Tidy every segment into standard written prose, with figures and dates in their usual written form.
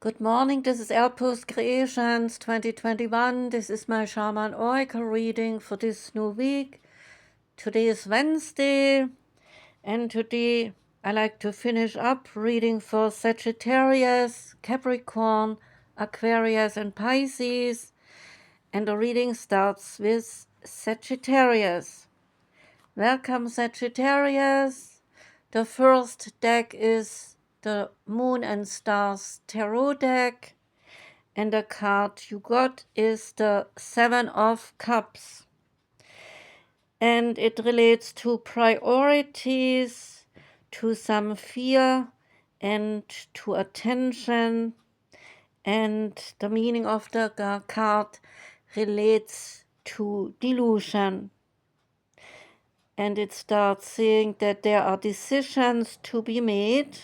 Good morning, this is Outpost Creations 2021. This is my Shaman Oracle reading for this new week. Today is Wednesday, and today I like to finish up reading for Sagittarius, Capricorn, Aquarius, and Pisces. And the reading starts with Sagittarius. Welcome, Sagittarius. The first deck is the Moon and Stars Tarot deck, and the card you got is the Seven of Cups. And it relates to priorities, to some fear, and to attention. And the meaning of the card relates to delusion. And it starts saying that there are decisions to be made,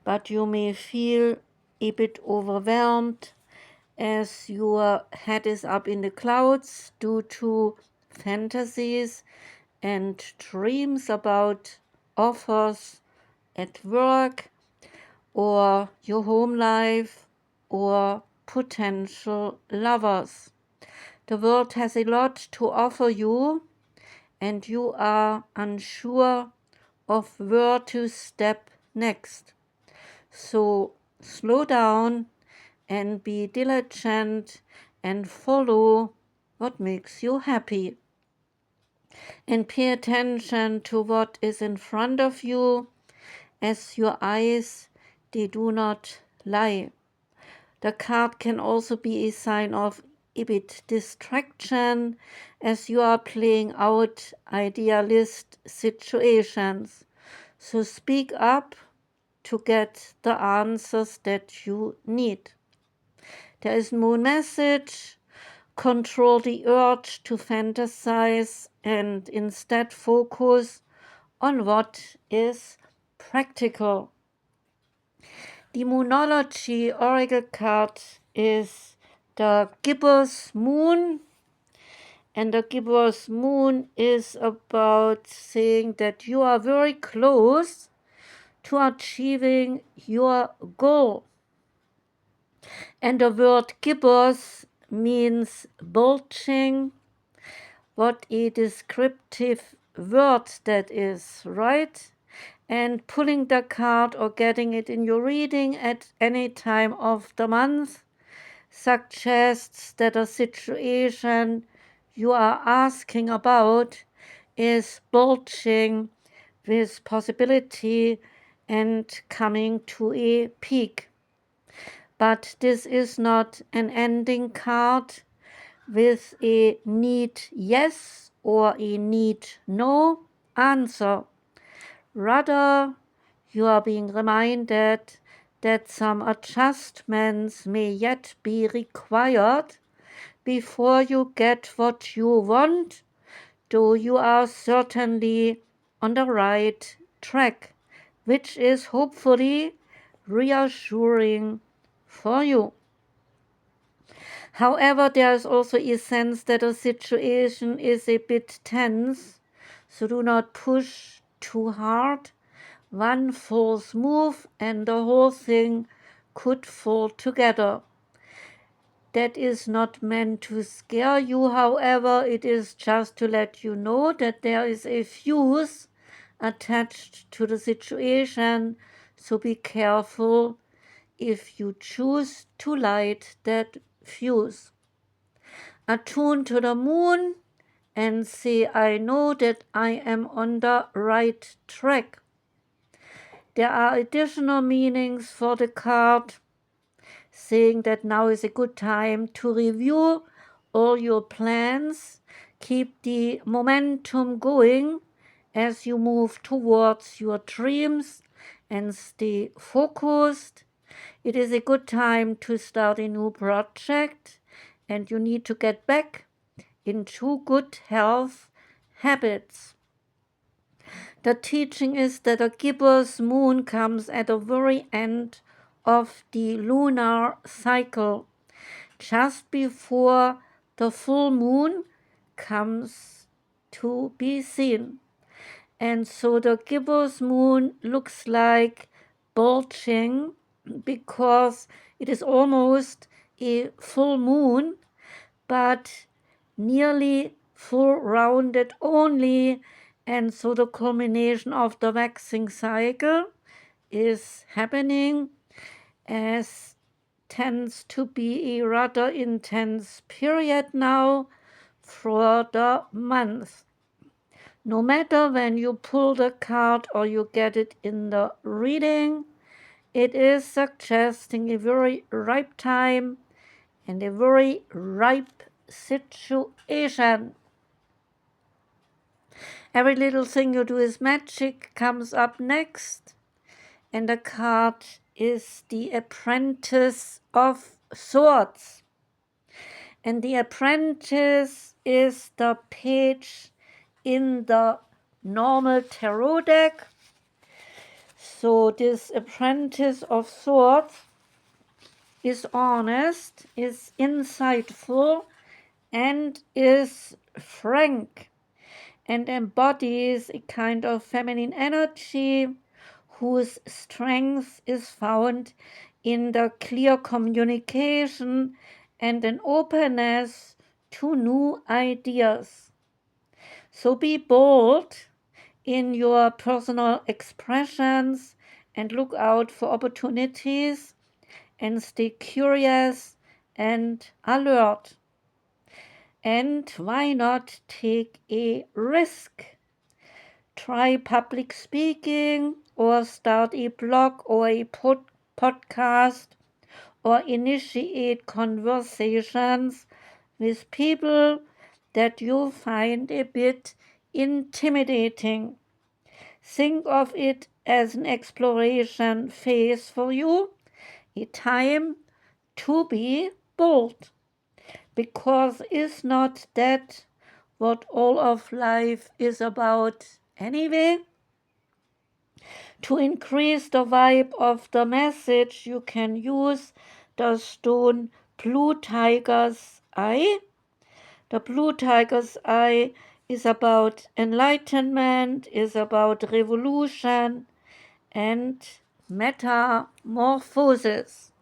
but you may feel a bit overwhelmed as your head is up in the clouds due to fantasies and dreams about offers at work or your home life or potential lovers. The world has a lot to offer you, and you are unsure of where to step next. So slow down and be diligent and follow what makes you happy. And pay attention to what is in front of you, as your eyes, they do not lie. The card can also be a sign of a bit distraction as you are playing out idealist situations. So speak up to get the answers that you need. There is no message. Control the urge to fantasize and instead focus on what is practical. The Moonology oracle card is the Gibbous moon, and the Gibbous moon is about saying that you are very close to achieving your goal. And the word gibbous means bulging. What a descriptive word that is, right? And pulling the card or getting it in your reading at any time of the month suggests that a situation you are asking about is bulging with possibility and coming to a peak. But this is not an ending card with a need yes or a need no answer. Rather, you are being reminded that some adjustments may yet be required before you get what you want, though you are certainly on the right track, which is hopefully reassuring for you. However, there is also a sense that a situation is a bit tense, so do not push too hard. One false move and the whole thing could fall together. That is not meant to scare you, however, it is just to let you know that there is a fuse attached to the situation, so be careful if you choose to light that fuse. Attune to the moon and say, I know that I am on the right track. There are additional meanings for the card, saying that now is a good time to review all your plans, keep the momentum going as you move towards your dreams, and stay focused. It is a good time to start a new project, and you need to get back into good health habits. The teaching is that a gibbous moon comes at the very end of the lunar cycle, just before the full moon comes to be seen. And so the gibbous moon looks like bulging because it is almost a full moon, but nearly full rounded only, and so the culmination of the waxing cycle is happening, as tends to be a rather intense period now for the month. No matter when you pull the card or you get it in the reading, it is suggesting a very ripe time and a very ripe situation. Every little thing you do is magic comes up next, and the card is the Apprentice of Swords. And the Apprentice is the page in the normal tarot deck. So this Apprentice of Swords is honest, is insightful, and is frank, and embodies a kind of feminine energy whose strength is found in the clear communication and an openness to new ideas. So be bold in your personal expressions and look out for opportunities and stay curious and alert. And why not take a risk? Try public speaking, or start a blog or a podcast, or initiate conversations with people that you find a bit intimidating. Think of it as an exploration phase for you, a time to be bold. Because is not that what all of life is about anyway? To increase the vibe of the message, you can use the stone Blue Tiger's Eye. The Blue Tiger's Eye is about enlightenment, is about revolution and metamorphosis.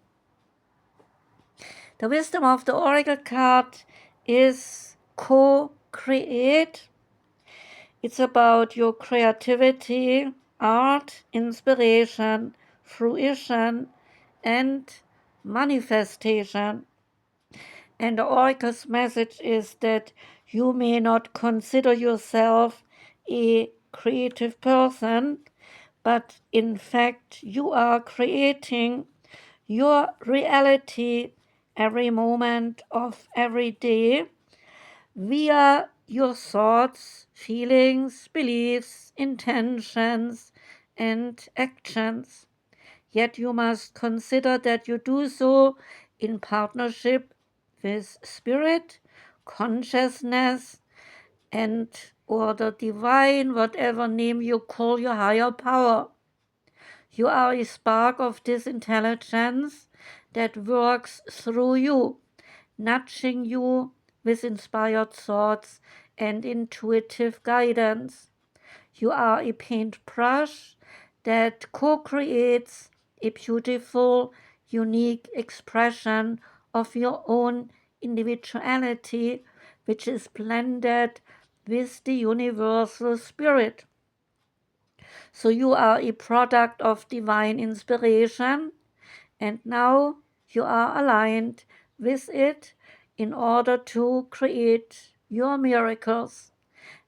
The wisdom of the Oracle card is co-create. It's about your creativity, art, inspiration, fruition, and manifestation. And the Oracle's message is that you may not consider yourself a creative person, but in fact you are creating your reality every moment of every day via your thoughts, feelings, beliefs, intentions, and actions. Yet you must consider that you do so in partnership with spirit, consciousness, and or the divine, whatever name you call your higher power. You are a spark of this intelligence that works through you, nudging you with inspired thoughts and intuitive guidance. You are a paintbrush that co-creates a beautiful, unique expression of your own individuality, which is blended with the universal spirit. So you are a product of divine inspiration, and now you are aligned with it in order to create your miracles.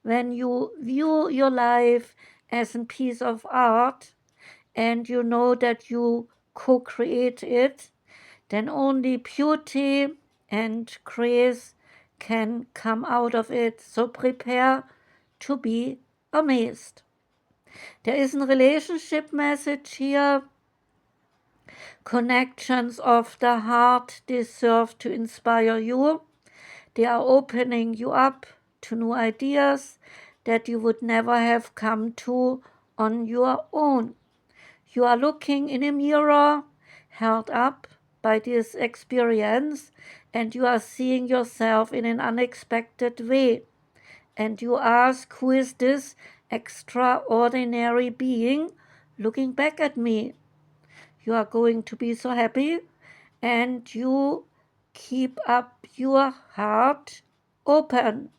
When you view your life as a piece of art and you know that you co-create it, then only beauty and grace can come out of it. So prepare to be amazed. There is a relationship message here. Connections of the heart deserve to inspire you. They are opening you up to new ideas that you would never have come to on your own. You are looking in a mirror, held up by this experience, and you are seeing yourself in an unexpected way. And you ask, who is this extraordinary being looking back at me? You are going to be so happy, and you keep up your heart open.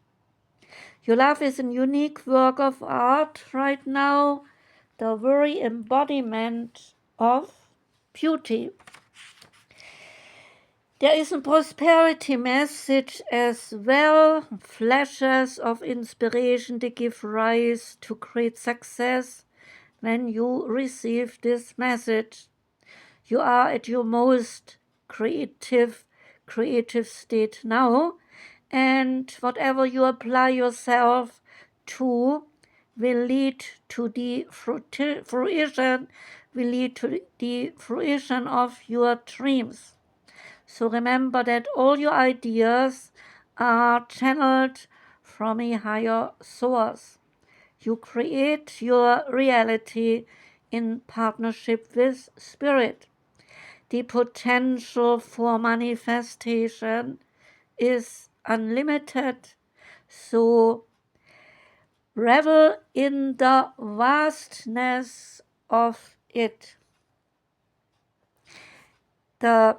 Your love is a unique work of art right now, the very embodiment of beauty. There is a prosperity message as well, flashes of inspiration that give rise to great success when you receive this message. You are at your most creative state now, and whatever you apply yourself to will lead to the fruition of your dreams. So remember that all your ideas are channeled from a higher source. You create your reality in partnership with Spirit. The potential for manifestation is unlimited. So revel in the vastness of it. The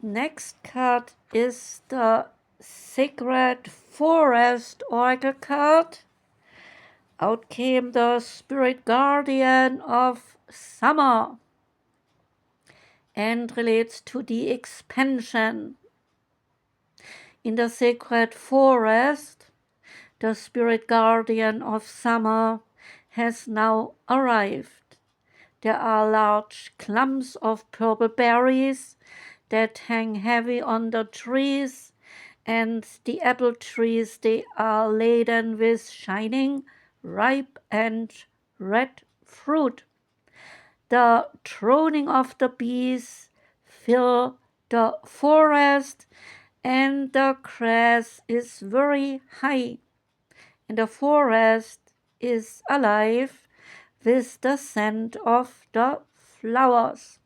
next card is the Sacred Forest Oracle card. Out came the Spirit Guardian of Summer and relates to the expansion. In the Sacred Forest, the Spirit Guardian of Summer has now arrived. There are large clumps of purple berries that hang heavy on the trees, and the apple trees, they are laden with shining, ripe and red fruit. The droning of the bees fill the forest, and the grass is very high, and the forest is alive with the scent of the flowers.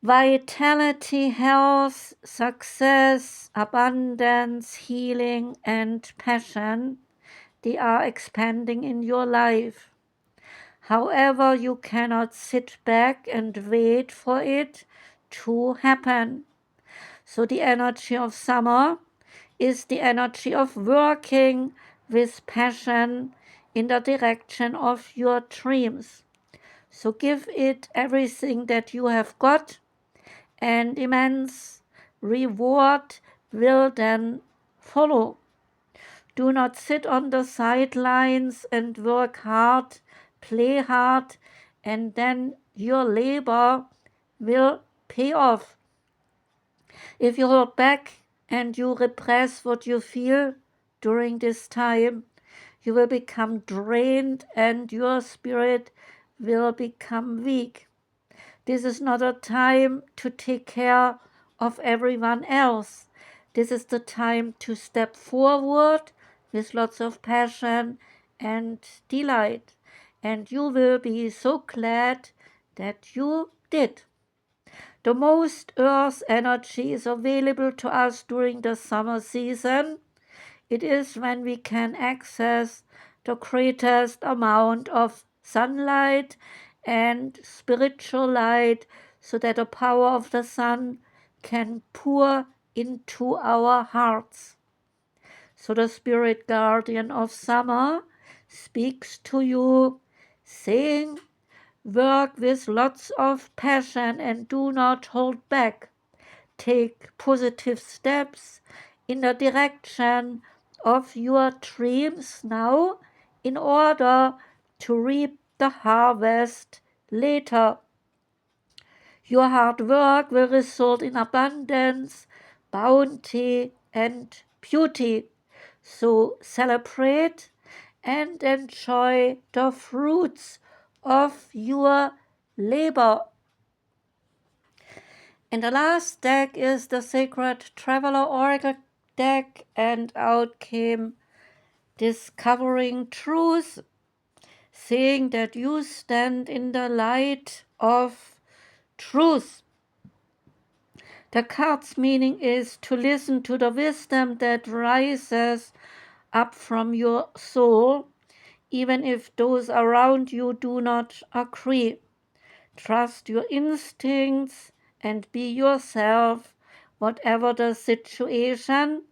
Vitality, health, success, abundance, healing, and passion, they are expanding in your life. However, you cannot sit back and wait for it to happen. So the energy of summer is the energy of working with passion in the direction of your dreams. So give it everything that you have got, and immense reward will then follow. Do not sit on the sidelines and work hard, play hard, and then your labor will pay off. If you hold back and you repress what you feel during this time, you will become drained and your spirit will become weak. This is not a time to take care of everyone else. This is the time to step forward with lots of passion and delight. And you will be so glad that you did. The most earth energy is available to us during the summer season. It is when we can access the greatest amount of sunlight and spiritual light, so that the power of the sun can pour into our hearts. So the Spirit Guardian of Summer speaks to you, saying, work with lots of passion and do not hold back. Take positive steps in the direction of your dreams now, in order to reap the harvest later. Your hard work will result in abundance, bounty, and beauty. So celebrate and enjoy the fruits of your labor. And the last deck is the Sacred Traveler Oracle deck, and out came Discovering Truth, saying that you stand in the light of truth. The card's meaning is to listen to the wisdom that rises up from your soul, even if those around you do not agree. Trust your instincts and be yourself, whatever the situation,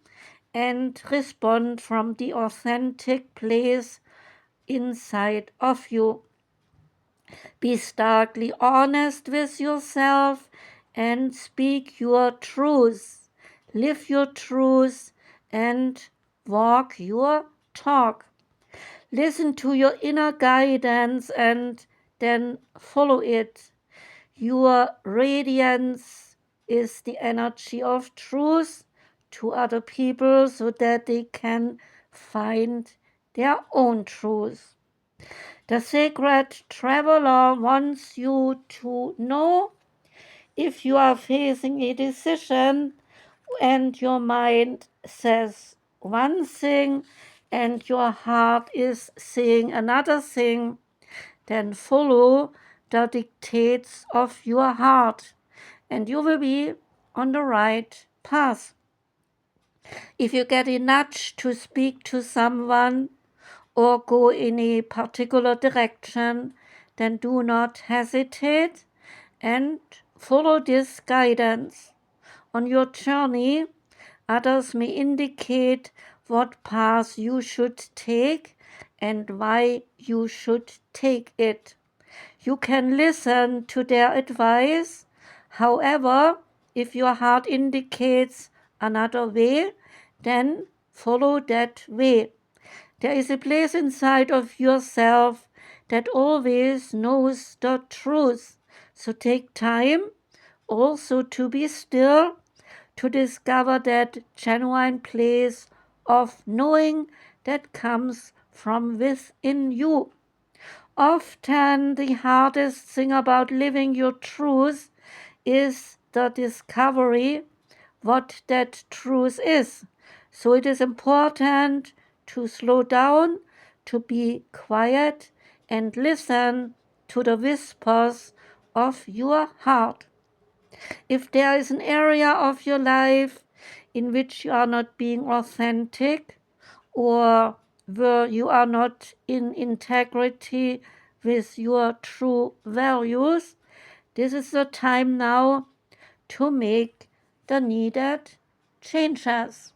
and respond from the authentic place inside of you. Be starkly honest with yourself and speak your truth. Live your truth and walk your talk. Listen to your inner guidance and then follow it. Your radiance is the energy of truth to other people so that they can find their own truth. The sacred traveler wants you to know if you are facing a decision and your mind says one thing and your heart is saying another thing, then follow the dictates of your heart and you will be on the right path. If you get a nudge to speak to someone or go in a particular direction, then do not hesitate and follow this guidance. On your journey, others may indicate what path you should take and why you should take it. You can listen to their advice. However, if your heart indicates another way, then follow that way. There is a place inside of yourself that always knows the truth. So take time also to be still, to discover that genuine place of knowing that comes from within you. Often the hardest thing about living your truth is the discovery what that truth is. So it is important to slow down, to be quiet, and listen to the whispers of your heart. If there is an area of your life in which you are not being authentic or where you are not in integrity with your true values, this is the time now to make the needed changes.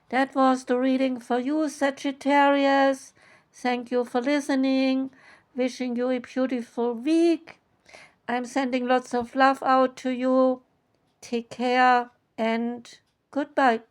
That was the reading for you, Sagittarius. Thank you for listening. Wishing you a beautiful week. I'm sending lots of love out to you. Take care and goodbye.